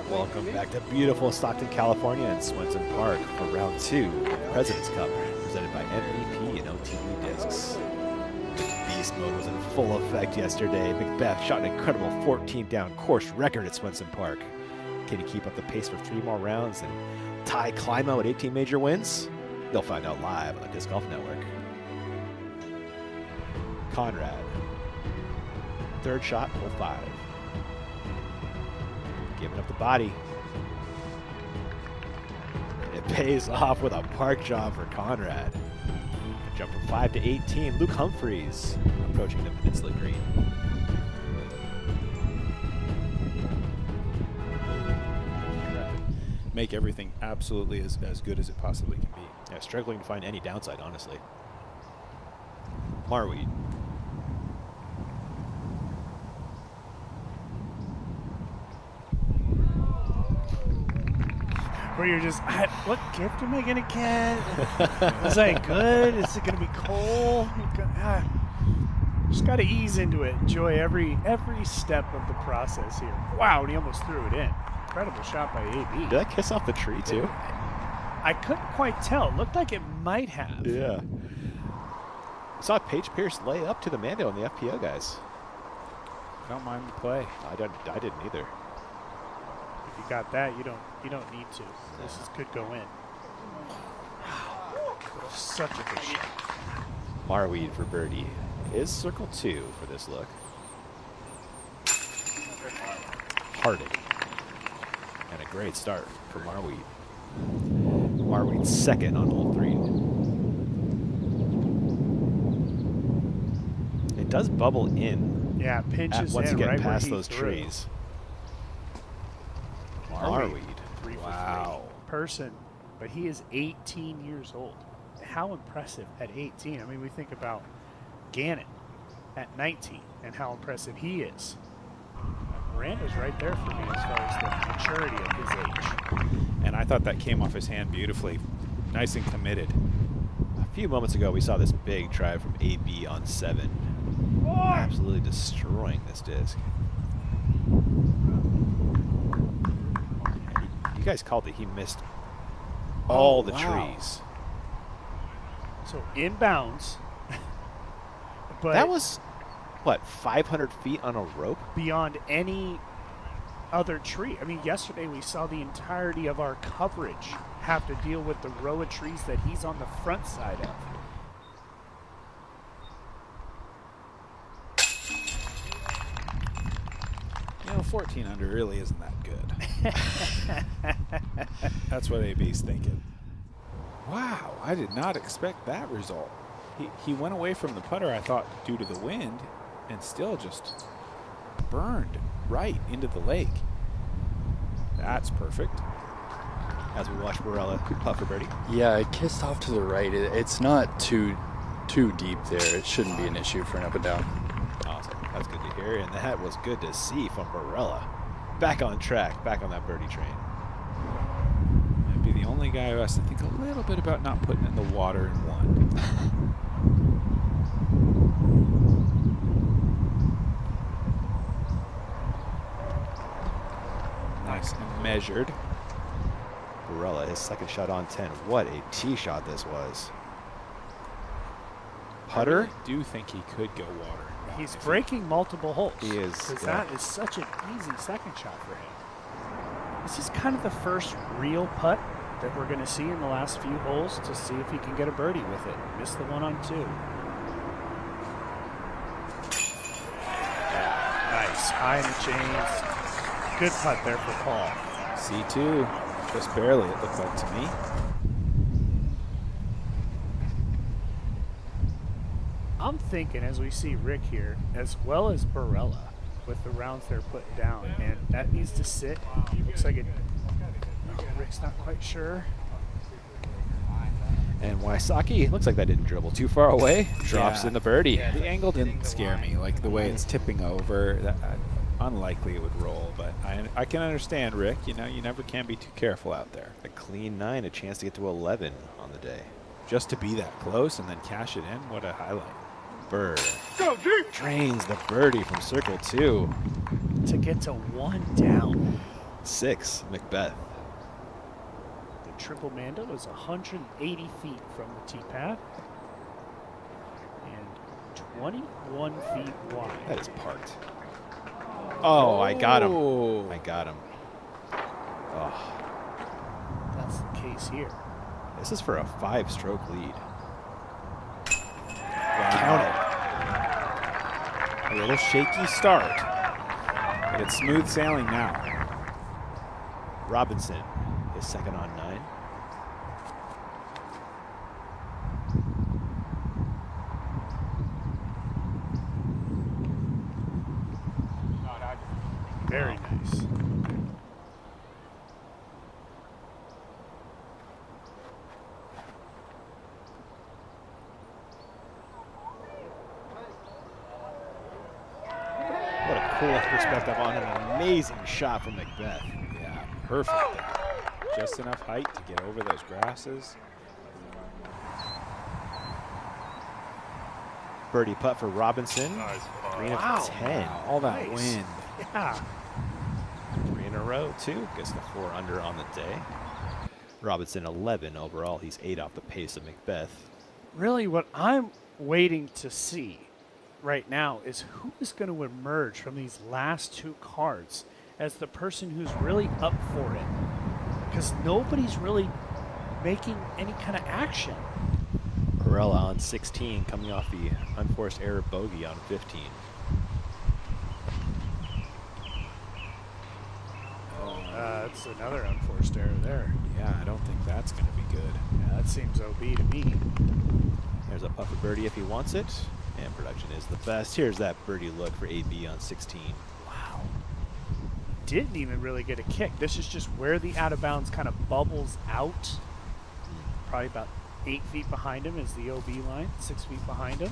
Welcome back to beautiful Stockton, California and Swenson Park for round 2 of President's Cup, presented by MVP and OTB Discs. Beast mode was in full effect yesterday. McBeth shot an incredible 14-down course record at Swenson Park. Can he keep up the pace for 3 more rounds and tie Climo at 18 major wins? They'll find out live on the Disc Golf Network. Conrad, third shot, hole 5. Giving up the body. It pays off with a park job for Conrad. Jump from 5 to 18. Luke Humphreys approaching the Peninsula Green. Make everything absolutely as good as it possibly can be. Yeah, struggling to find any downside, honestly. Marweed. Where you're just, what gift am I gonna get? Is that good? Is it gonna be cold? Just gotta ease into it. Enjoy every step of the process here. Wow, and he almost threw it in. Incredible shot by AB. Did that kiss off the tree too? I couldn't quite tell. It looked like it might have. Yeah. I saw Paige Pierce lay up to the Mando on the FPO guys. I don't mind the play. I didn't either. If you got that, you don't need to. This could go in. Such a good shot. Marweed for birdie is circle 2 for this look. Harding. And a great start for Marweed. Marweed's second on hole 3. It does bubble in. Yeah, pinches once you in get right past where those he threw. trees. Marweed. Marweed. Wow. Person, but he is 18 years old. How impressive at 18. I mean, we think about Gannon at 19 and how impressive he is. Miranda's right there for me as far as the maturity of his age. And I thought that came off his hand beautifully. Nice and committed. A few moments ago, we saw this big drive from AB on 7. Absolutely destroying this disc. You guys called it. He missed all the trees. So inbounds. But that was, what, 500 feet on a rope? Beyond any other tree. I mean, yesterday we saw the entirety of our coverage have to deal with the row of trees that he's on the front side of. You know, 14 under really isn't that good. That's what AB's thinking. Wow, I did not expect that result. He went away from the putter, I thought, due to the wind, and still just burned right into the lake. That's perfect. As we watch Barela putt for birdie. Yeah, it kissed off to the right. It's not too deep there. It shouldn't be an issue for an up and down. Awesome. That's good to hear, and that was good to see from Barela. Back on track, back on that birdie train. Might be the only guy who has to think a little bit about not putting in the water in one. Nice and measured. Barela, his second shot on 10. What a tee shot this was. Putter? I really do think he could go water. He's breaking multiple holes. He is. Because that is such an easy second shot for him. This is kind of the first real putt that we're going to see in the last few holes to see if he can get a birdie with it. Missed the one on 2. Nice. High in the chains. Good putt there for Paul. C2, just barely it looked like to me. I'm thinking as we see Rick here, as well as Barela, with the rounds they're putting down, and that needs to sit. Looks like it. Oh, Rick's not quite sure. And Wysocki, looks like that didn't dribble too far away. Drops in the birdie. Yeah, the angle didn't scare me. Like the way it's tipping over, unlikely it would roll. But I can understand, Rick. You know, you never can be too careful out there. A clean 9, a chance to get to 11 on the day. Just to be that close and then cash it in, what a highlight. Bird drains the birdie from circle 2. To get to 1 down. 6, McBeth. The triple Mando is 180 feet from the tee pad and 21 feet wide. That is parked. Oh, I got him. Oh. I got him. Oh, That's the case here. this is for a 5-stroke lead. Count it. A little shaky start, but it's smooth sailing now. Robinson is second on 9. Very nice. What a cool perspective on an amazing shot from McBeth. Yeah, perfect. Just enough height to get over those grasses. Birdie putt for Robinson. Green of Wow. 10. Wow, all that Nice. wind. Yeah. 3 in a row, too. Gets the 4 under on the day. Robinson 11 overall. He's 8 off the pace of McBeth. Really, what I'm waiting to see right now is who is going to emerge from these last 2 cards as the person who's really up for it. Because nobody's really making any kind of action. Barela on 16, coming off the unforced error bogey on 15. That's another unforced error there. Yeah, I don't think that's going to be good. Yeah, that seems OB to me. There's a putt for birdie if he wants it. And production is the best. Here's that birdie look for AB on 16. Wow. Didn't even really get a kick. This is just where the out of bounds kind of bubbles out. Probably about 8 feet behind him is the OB line, 6 feet behind him.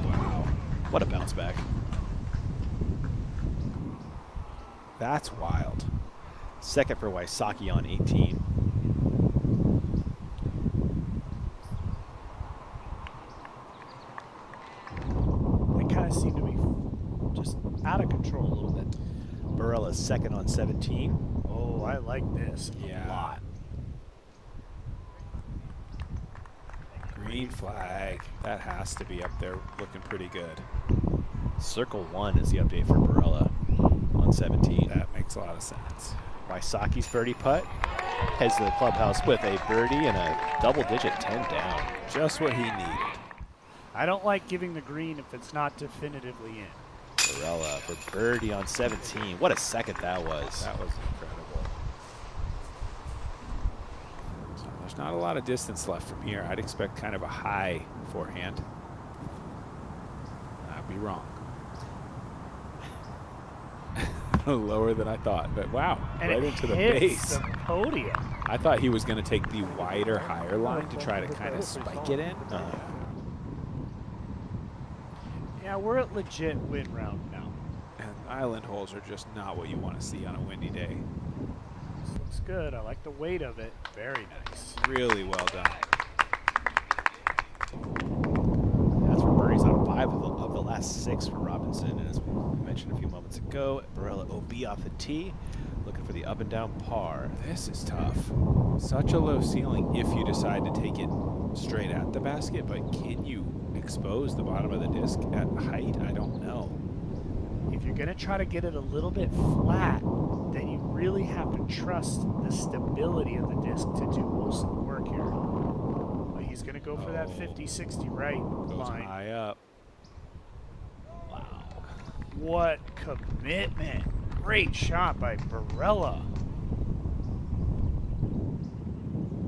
Wow. What a bounce back. That's wild. Second for Wysocki on 18. They kind of seem to be just out of control a little bit. Barela's second on 17. Oh, I like this Yeah. a lot. Green flag. That has to be up there looking pretty good. Circle 1 is the update for Barela on 17. That makes a lot of sense. Wysocki's birdie putt heads to the clubhouse with a birdie and a double-digit 10 down. Just what he needed. I don't like giving the green if it's not definitively in. Barela for birdie on 17. What a second that was. That was incredible. So there's not a lot of distance left from here. I'd expect kind of a high forehand. I'd be wrong. Lower than I thought, but wow, And right it into the hits base. the podium. I thought he was going to take the wider, higher line to try to kind of spike it in. Yeah, we're at legit win round now. And island holes are just not what you want to see on a windy day. This looks good. I like the weight of it. Very nice. Really well done. That's for birdies on 5 of the last 6 for Robinson. And as we mentioned a few moments ago, Barela OB off the tee, looking for the up and down par. This is tough. Such a low ceiling if you decide to take it straight at the basket, but can you expose the bottom of the disc at height? I don't know. If you're going to try to get it a little bit flat, then you really have to trust the stability of the disc to do most of the work here. But he's going to go for that 50-60 right Goes line. high up. Wow. What commitment. Great shot by Barela.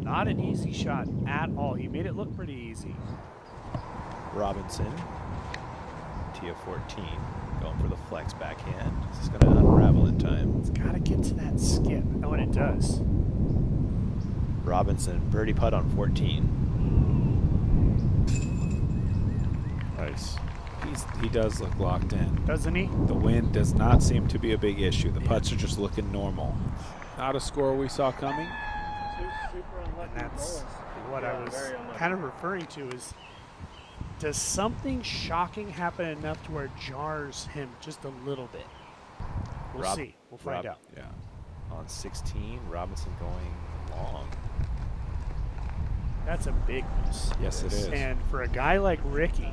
Not an easy shot at all. He made it look pretty easy. Robinson, tee of 14, going for the flex backhand. This is going to unravel in time. It's got to get to that skip. Oh, and it does. Robinson, birdie putt on 14. Nice. He does look locked in. Doesn't he? The wind does not seem to be a big issue. The putts are just looking normal. Not a score we saw coming. And that's what I was kind of referring to is, does something shocking happen enough to where it jars him just a little bit? We'll see. We'll find out. Yeah. On 16, Robinson going long. That's a big miss. Yes, it is. And for a guy like Ricky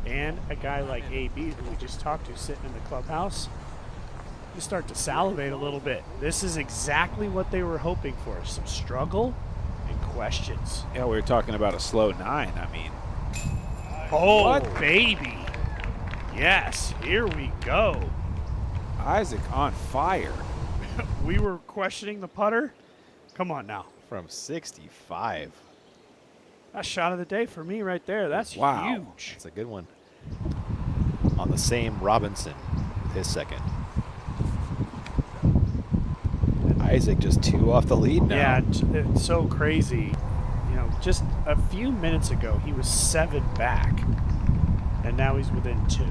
and a guy like AB, who we just talked to sitting in the clubhouse, you start to salivate a little bit. This is exactly what they were hoping for. Some struggle and questions. Yeah, we were talking about a slow 9. I mean, Oh, What? baby. Yes, here we go. Isaac on fire. We were questioning the putter. Come on now. From 65. That shot of the day for me right there. That's Wow. huge. That's a good one. On the same Robinson with his second. And Isaac just 2 off the lead now. Yeah, it's so crazy. You know, just a few minutes ago, he was 7 back, and now he's within 2.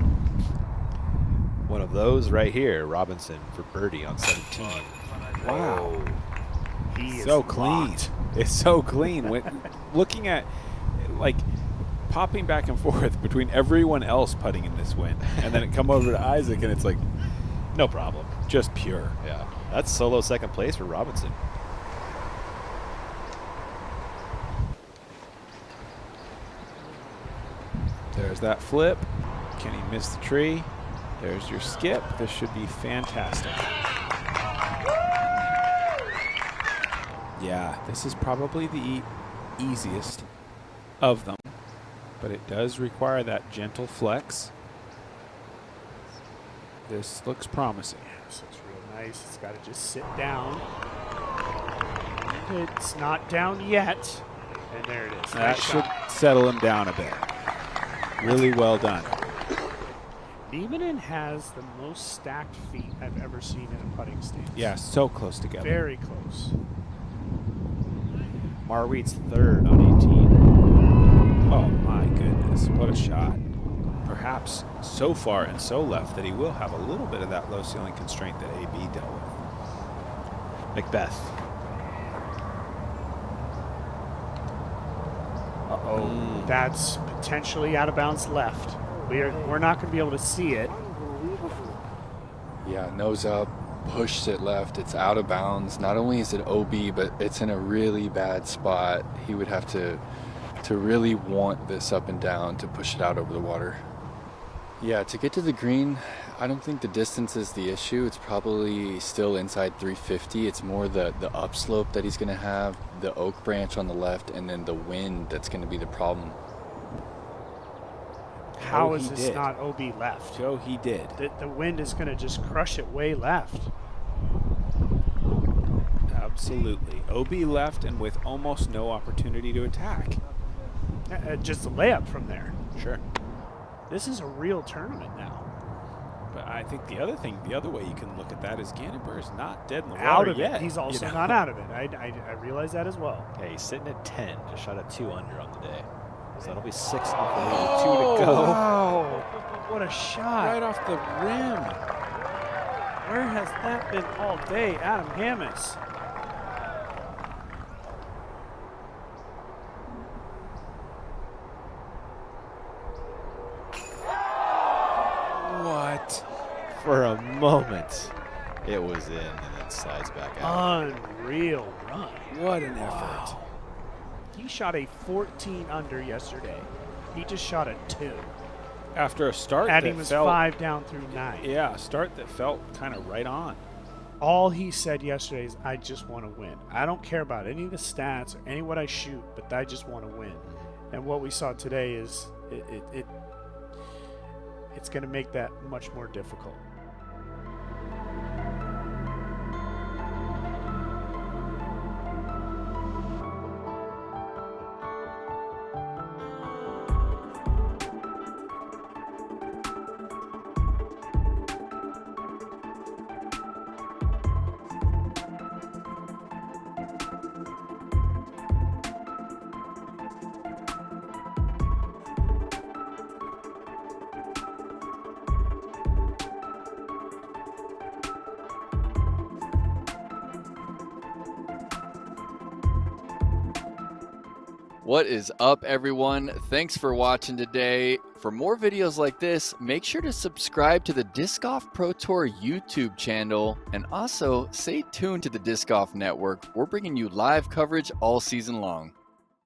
One of those right here, Robinson for birdie on 17. Wow. He So is clean. locked. It's so clean. When looking at, like, popping back and forth between everyone else putting in this wind, and then it come over to Isaac, and it's like No problem. just pure. Yeah. That's solo second place for Robinson. There's that flip. Can he miss the tree? There's your skip. This should be fantastic. Yeah, this is probably the easiest of them, but it does require that gentle flex. This looks promising. Yes, it's real nice. It's got to just sit down. It's not down yet. And there it is. That Nice should shot. settle him down a bit. Really well done. Niemanen has the most stacked feet I've ever seen in a putting stance. Yeah, so close together. Very close. Marweed's third on 18. Oh my goodness, what a shot. Perhaps so far and so left that he will have a little bit of that low ceiling constraint that AB dealt with. McBeth. Uh-oh. That's potentially out of bounds left. We're not going to be able to see it. Yeah, nose up, pushes it left. It's out of bounds. Not only is it OB, but it's in a really bad spot. He would have to really want this up and down to push it out over the water. Yeah, to get to the green, I don't think the distance is the issue. It's probably still inside 350. It's more the upslope that he's going to have, the oak branch on the left, and then the wind that's going to be the problem. How Oh, is he this did. not OB left? So he did. The wind is going to just crush it way left. Absolutely. OB left and with almost no opportunity to attack. Just a layup from there. Sure. This is a real tournament now. But I think the other way you can look at that is Gannon is not dead in the water Out of yet. it. He's also you know? not out of it. I realize that as well. Yeah, he's sitting at 10. Just shot at 2 under on the day. So that'll be 6 off the lead. 2 to go. Wow. What a shot. Right off the rim. Where has that been all day, Adam Hammis? What? For a moment, it was in and then slides back out. Unreal run. What an effort. He shot a 14 under yesterday. He just shot a 2. After a start And he that was felt 5 down through 9. Yeah, a start that felt kind of right on. All he said yesterday is, I just want to win. I don't care about any of the stats or any what I shoot, but I just want to win. And what we saw today is it's going to make that much more difficult. What is up, everyone? Thanks for watching today. For more videos like this, make sure to subscribe to the Disc Golf Pro Tour YouTube channel, and also stay tuned to the Disc Golf Network. We're bringing you live coverage all season long.